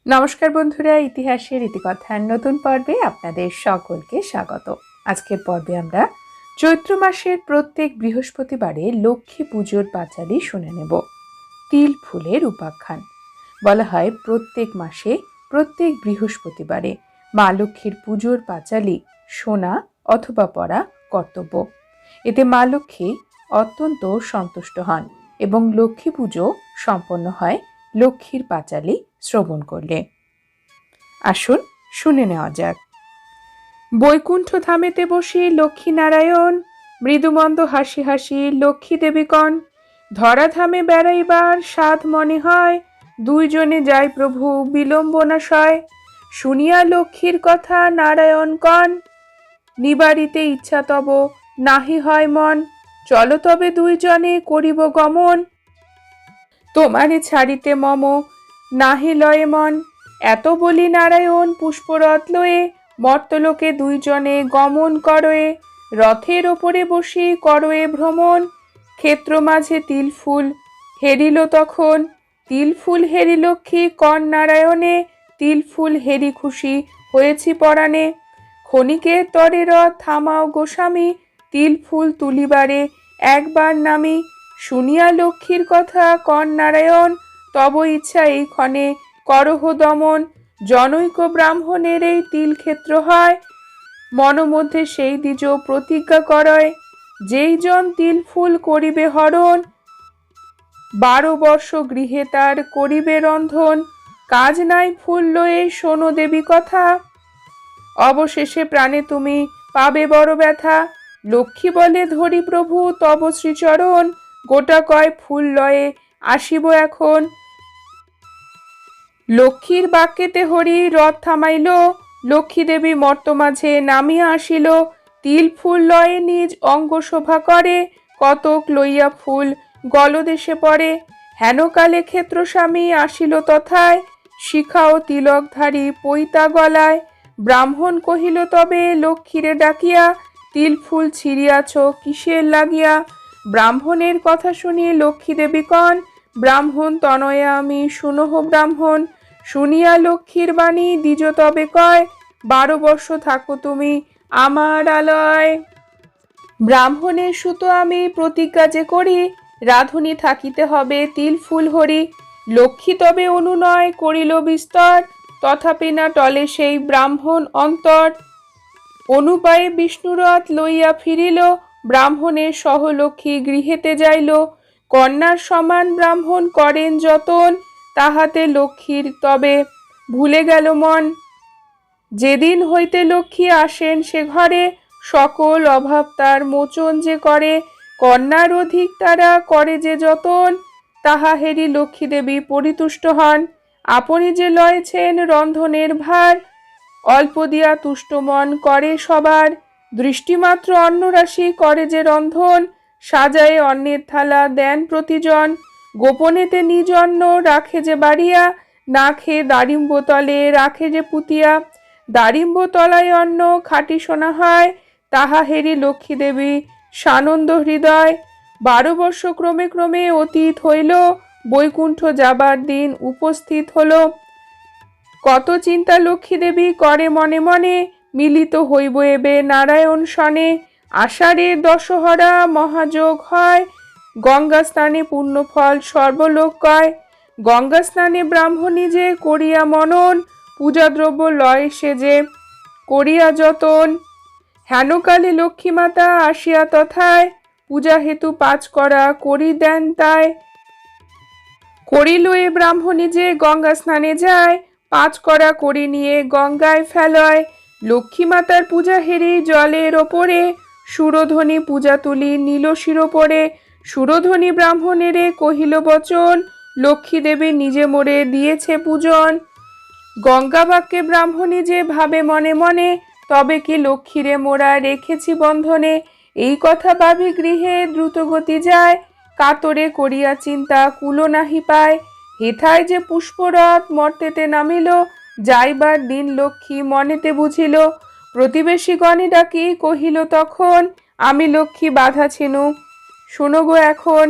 নমস্কার বন্ধুরা, ইতিহাসের ইতিকথার নতুন পর্বে আপনাদের সকলকে স্বাগত। আজকের পর্বে আমরা চৈত্র মাসের প্রত্যেক বৃহস্পতিবারে লক্ষ্মী পুজোর পাঁচালী শুনে নেব। তিল ফুলের উপাখ্যান। বলা হয় প্রত্যেক মাসে প্রত্যেক বৃহস্পতিবারে মা লক্ষ্মীর পুজোর পাঁচালী শোনা অথবা পড়া কর্তব্য। এতে মা লক্ষ্মী অত্যন্ত সন্তুষ্ট হন এবং লক্ষ্মী পুজো সম্পন্ন হয় লক্ষ্মীর পাঁচালী শ্রবণ করলে। আসুন শুনে নেওয়া যাক। বৈকুণ্ঠ ধামেতে বসি লক্ষ্মীনারায়ণ, মৃদুমন্দ হাসি হাসি লক্ষ্মী দেবীগণ। ধরাধামে বেড়াইবার সাধ মনে হয়, দুইজনে যায় প্রভু বিলম্বনাশয়। শুনিয়া লক্ষ্মীর কথা নারায়ণ কন, নিবারিতে ইচ্ছা তব নাহি হয় মন। চলো তবে দুইজনে করিব গমন, তোমারে ছাড়িতে মম নাহি লয়ে মন। এত বলি নারায়ণ পুষ্পরথ লয়ে, মর্তলোকে দুইজনে গমন করয়ে। রথের ওপরে বসি করয়ে ভ্রমণ, ক্ষেত্র মাঝে তিল ফুল হেরিল তখন। তিল ফুল হেরি লক্ষ্মী কন নারায়ণে, তিল ফুল হেরি খুশি হয়েছি পরাণে। ক্ষণিকের তরে রথ থামাও গোস্বামী, তিল ফুল তুলিবারে একবার নামি। শুনিয়া লক্ষ্মীর কথা কন নারায়ণ, তব ইচ্ছা এই ক্ষণে করহ দমন। জনৈক ব্রাহ্মণের এই তিল ক্ষেত্র হয়, মনোমধ্যে সেই দ্বিজ প্রতিজ্ঞা করয়। যেই জন তিল ফুল করিবে হরণ, 12 বর্ষ গৃহে তার করিবে রন্ধন। কাজ নাই ফুল লয়ে শোনো দেবী কথা, অবশেষে প্রাণে তুমি পাবে বড় ব্যথা। লক্ষ্মী বলে ধরি প্রভু তব শ্রীচরণ, গোটা কয় ফুল লয়ে আসিব এখন। লক্ষ্মীর বাক্যেতে হরি রথ থামাইল, লক্ষ্মী দেবী মর্ত মাঝে নামিয়া আসিল। তিল ফুল লয়ে নিজ অঙ্গ শোভা করে, কতক লইয়া ফুল গলদেশে পড়ে। হেনকালে ক্ষেত্রস্বামী আসিল তথায়, শিখা ও তিলকধারী পৈতা গলায়। ব্রাহ্মণ কহিল তবে লক্ষ্মীরে ডাকিয়া, তিল ফুল ছিঁড়িয়াছ কিসের লাগিয়া। ব্রাহ্মণের কথা শুনি লক্ষ্মী দেবী কন, ব্রাহ্মণ তনয়া আমি শুনহ ব্রাহ্মণ। শুনিয়া লক্ষ্মীর বাণী দ্বিজ তবে কয়, 12 বর্ষ থাকো তুমি আমার আলয়। ব্রাহ্মণের সুত আমি প্রতিজ্ঞা যে করি, রাধুনী থাকিতে হবে তিল ফুল হরি। লক্ষ্মী তবে অনুনয় করিল বিস্তর, তথাপি না টলে সেই ব্রাহ্মণ অন্তর। অনুপায়ে বিষ্ণুরথ লইয়া ফিরিল, ব্রাহ্মণের সহ লক্ষ্মী গৃহেতে যাইল। কন্যার সমান ব্রাহ্মণ করেন যতন, তাহাতে লক্ষ্মীর তবে ভুলে গেল মন। যেদিন হইতে লক্ষ্মী আসেন সে ঘরে, সকল অভাব তার মোচন যে করে। কন্যার অধিক তারা করে যে যতন, তাহা হেরি লক্ষ্মী দেবী পরিতুষ্ট হন। আপনি যে লয়েছেন রন্ধনের ভার, অল্প দিয়া তুষ্ট মন করে সবার। দৃষ্টিমাত্র অন্নরাশি করে যে রন্ধন, সাজায়ে অন্নের থালা দেন প্রতিজন। গোপনেতে নিজ অন্ন রাখে যে বাড়িয়া, না খেয়ে দারিম্ব তলে রাখে যে পুতিয়া। দারিম্ব তলায় অন্ন খাঁটি শোনা হয়, তাহা হেরি লক্ষ্মী দেবী সানন্দ হৃদয়। 12 বর্ষ ক্রমে ক্রমে অতীত হইল, বৈকুণ্ঠ যাবার দিন উপস্থিত হলো। কত চিন্তা লক্ষ্মী দেবী করে মনে মনে, মিলিত হইব এবে নারায়ণ সনে। আষাঢ়ের দশহরা মহাযোগ হয়, গঙ্গা স্নানে পুণ্যফল সর্বলোক কয়। গঙ্গা স্নানে ব্রাহ্মণী যে করিয়া মনন, পূজাদ্রব্য লয় সে যে করিয়া যতন। হেনকালে লক্ষ্মী মাতা আসিয়া তথায়, পূজা হেতু 5 করা করি দেন তাই। করিল এ ব্রাহ্মণী যে গঙ্গা স্নানে যায়, 5 করা করি নিয়ে গঙ্গায় ফেলয়। লক্ষ্মী মাতার পূজা হেরি জলের ওপরে, সুরধ্বনি পূজা তুলি নীল শিরোপরে। সুরধ্বনি ব্রাহ্মণেরে কহিল বচন, লক্ষ্মী দেবী নিজে মোরে দিয়েছে পূজন। গঙ্গা বাক্যে ব্রাহ্মণী যে ভাবে মনে মনে, তবে কি লক্ষ্মীরে মোরা রেখেছি বন্ধনে। এই কথা ভাবি গৃহে দ্রুত গতি যায়, কাতরে করিয়া চিন্তা কুলো নাহি পায়। হেথায় যে পুষ্পরথ মর্তেতে নামিল, যাইবার দিন লক্ষ্মী মনেতে বুঝিল। প্রতিবেশী গণে ডাকি কহিল তখন, আমি লক্ষ্মী বাধা ছিনু শোনো গো এখন।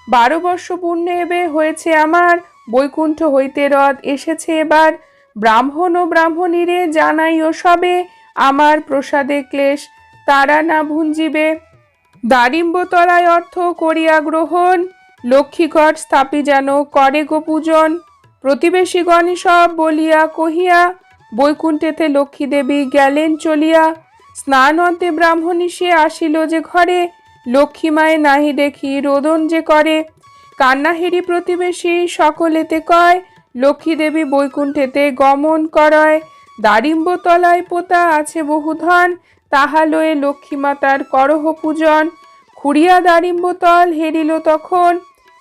12 বর্ষ পূর্ণ এবে হয়েছে আমার, বৈকুণ্ঠ হইতে রথ এসেছে এবার। ব্রাহ্মণ ও ব্রাহ্মণীরে জানাইও সবে, আমার প্রসাদে ক্লেশ তারা না ভুঞ্জিবে। দারিম্বতলায় অর্থ করিয়া গ্রহণ, লক্ষ্মীঘট স্থাপি যেন করে গো পূজন। প্রতিবেশীগণে সব বলিয়া কহিয়া, বৈকুণ্ঠেতে লক্ষ্মী দেবী গেলেন চলিয়া। স্নান অন্তে ব্রাহ্মণী সে আসিল যে ঘরে, লক্ষ্মী মায়ে নাহি দেখি রোদন যে করে। কান্নাহেরি প্রতিবেশী সকলেতে কয়, লক্ষ্মী দেবী বৈকুণ্ঠেতে গমন করয়। দারিম্বতলায় পোতা আছে বহু ধন, তাহা লয়ে লক্ষ্মী মাতার করহ পূজন। খুঁড়িয়া দারিম্বতল হেরিল তখন,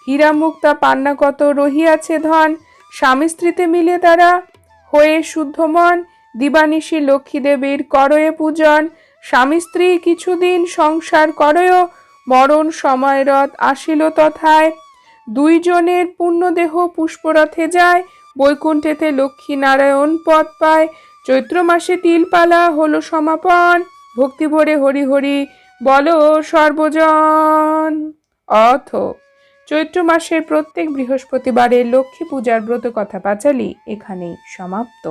হীরা মুক্তা পান্না কত রহিয়াছে ধন। স্বামী স্ত্রীতে মিলে তারা হয়ে শুদ্ধ মন, দিবানিশি লক্ষ্মী দেবীর করয়ে পূজন। স্বামী স্ত্রী কিছুদিন সংসার করয়, মরণ সময় রথ আসিল তথায়। দুইজনের পুণ্যদেহ পুষ্পরথে যায়, বৈকুণ্ঠেতে লক্ষ্মী নারায়ণ পদ পায়। চৈত্র মাসে তিলপালা হলো সমাপন, ভক্তি ভরে হরি হরি বলো সর্বজন। অথ চৈত্র মাসের প্রত্যেক বৃহস্পতিবারের লক্ষ্মী পূজার ব্রত কথা পাঁচালী এখানেই সমাপ্ত।